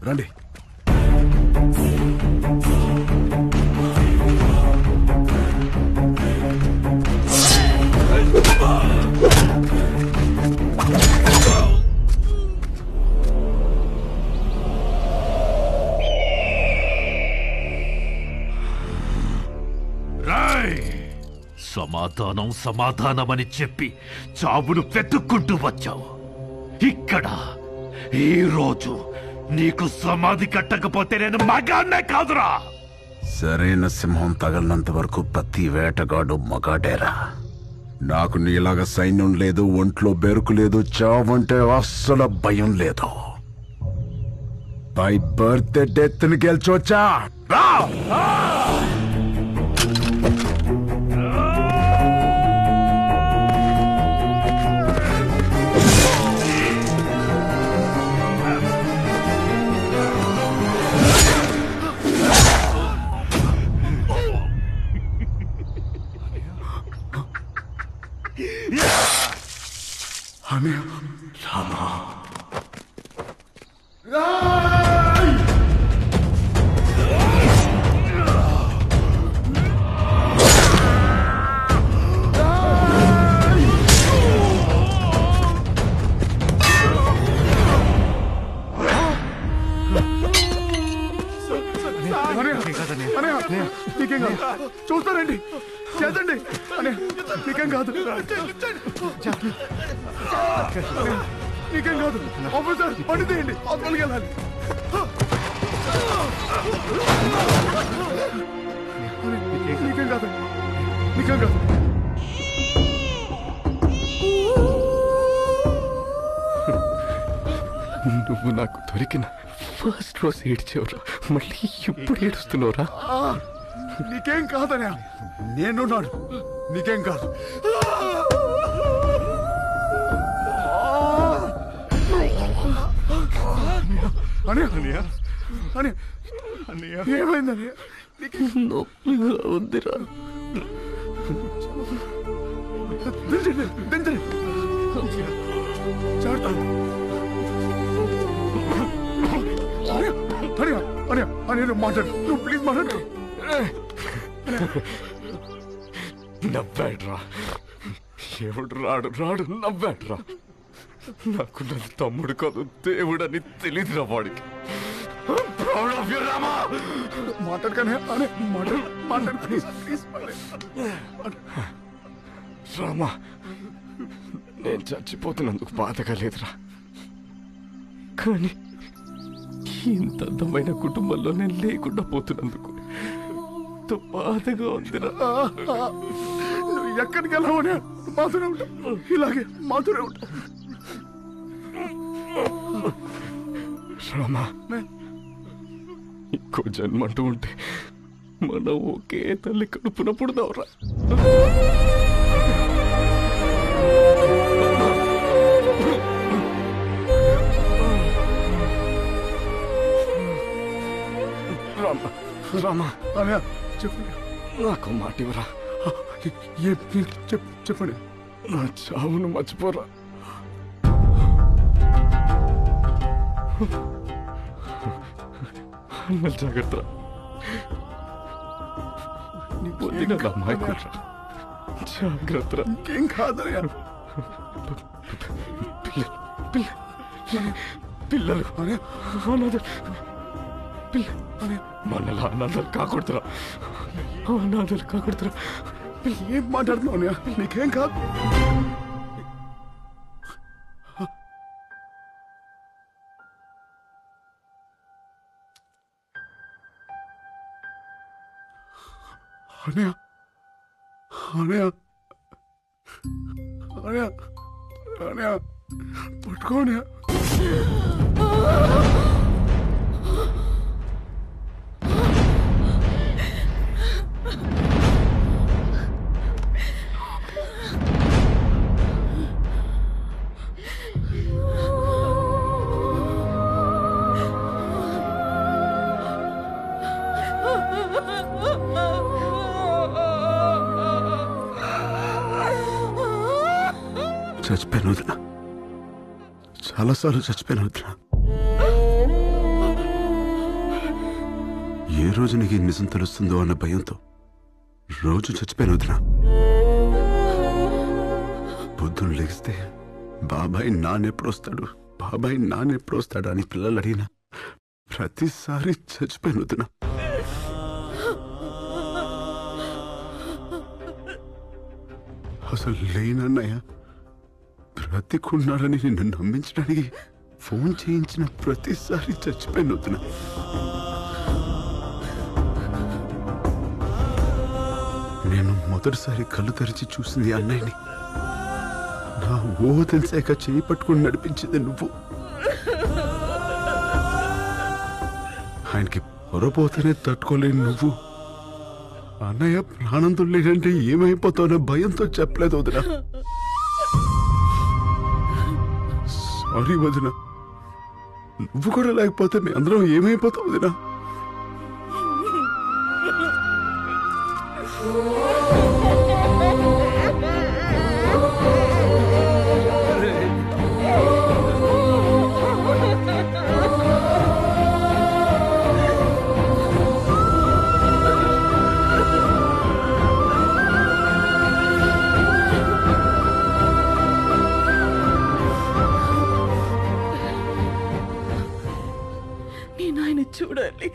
రండి. సమాధానం సమాధానమని చెప్పి చావును వెతుక్కుంటూ వచ్చావు. ఇక్కడ ఈరోజు నీకు సమాధి కట్టకపోతే నేను మగాన్నే కాదురా. సరైన సింహం తగలనంత వరకు ప్రతి వేటగాడు మగాడేరా. నాకు నీలాగా సైన్యం లేదు, ఒంట్లో బెరుకు లేదు, చావంటే అస్సలు భయం లేదు. బై బర్త్ డెత్ ని గెలిచొచ్చా రా. చూస్తారండి, చేద్దండి. నీకేం కాదు, నీకేం కాదు. ఆఫీసర్ బండి తీయండి, హాస్పిటల్కి వెళ్ళాలి. నీకేం కాదు, నీకేం కాదు. నువ్వు నాకు దొరికిన ఫస్ట్ రోజు ఏడ్చేవరా, మళ్ళీ ఇప్పుడు ఏడుస్తున్నావురా? నీకేం కాదనే, నేనున్నాను, నీకేం కాదు. ఏమైందని నొప్పిగా ఉందిరా. మాట్లాడు, నువ్వు ప్లీజ్ మాట్లాడు. నవ్వాడ్రా, ఎవడు రాడు రాడు నవ్వాడ్రా. నాకు నా తమ్ముడు కాదు దేవుడని తెలీదురా వాడికి. మాట్లాడకనే మాట్లాడు ప్లీజ్. రామా, నేను చచ్చిపోతున్నందుకు బాధగా లేదురా, కానీ ఇంత అందమైన కుటుంబంలో నేను లేకుండా పోతున్నందుకు బాధగా ఉందిరా. నువ్వు ఎక్కడికి వెళ్ళావనే మాతోనే ఉంటా, ఇలాగే మాతోనే ఉంటా. రామా, ఇంకో జన్మంటూ ఉంటే మనం ఒకే తల్లి కడుపున పుడదావురా. రామా, రామా, చెప్పండి. నాకు మాట ఇవ్వరా. చెప్పండి. నా చావును మర్చిపోరా. అన్నలు జాగ్రత్త. జాగ్రత్త. ఇంకేం కాదయ్యా. పిల్లలు మనలా అనాథలు కాకూడదురా, అనాథలు కాకూడదురా. ఏం మాట్లాడుతున్నావు? నీకేం కాదు. అనయా, అనయా, అనయా, అనయా, పట్టుకోనయా. చచ్చిపోయాను వదినా, చాలాసార్లు చచ్చిపోయాను వదినా. ఏ రోజు నీకు ఈ నిజం తెలుస్తుందో అన్న భయంతో రోజు చచ్చిపోయాను వదినా. పొద్దున్న లెగిస్తే బాబాయ్ నాన్నెప్పుడు వస్తాడు, బాబాయ్ నాన్నెప్పుడు వస్తాడు అని పిల్లలు అడిగినా ప్రతిసారి చచ్చిపోయాను వదినా. అసలు లేనన్నయ్య బ్రతికున్నాడని నిన్ను నమ్మించడానికి ఫోన్ చేయించిన ప్రతిసారి చచ్చిపోయాను వదినా. నేను మొదటిసారి కళ్ళు తెరిచి చూసింది అన్నయ్యని. నా ఊహ తెలిసాక చేయి పట్టుకుని నడిపించింది నువ్వు. ఆయనకి పొరపోతేనే తట్టుకోలేని నువ్వు అన్నయ్య ప్రాణంతో లేదంటే ఏమైపోతావో భయంతో చెప్పలేదు వదినా. సారీ వదినా, నువ్వు కూడా లేకపోతే మీ అందరం ఏమైపోతావు వదినా. నేను ఆయన చూడాలి.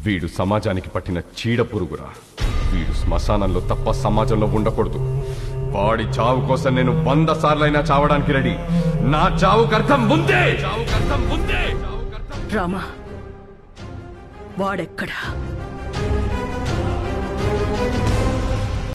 వీడు సమాజానికి పట్టిన చీడ పురుగురా. వీడు శ్మశానంలో తప్ప సమాజంలో ఉండకూడదు. వాడి చావు కోసం నేను 100 సార్లైనా చావడానికి రెడీ. నా చావుకు అర్థం ముందే. రామా, వాడెక్కడా?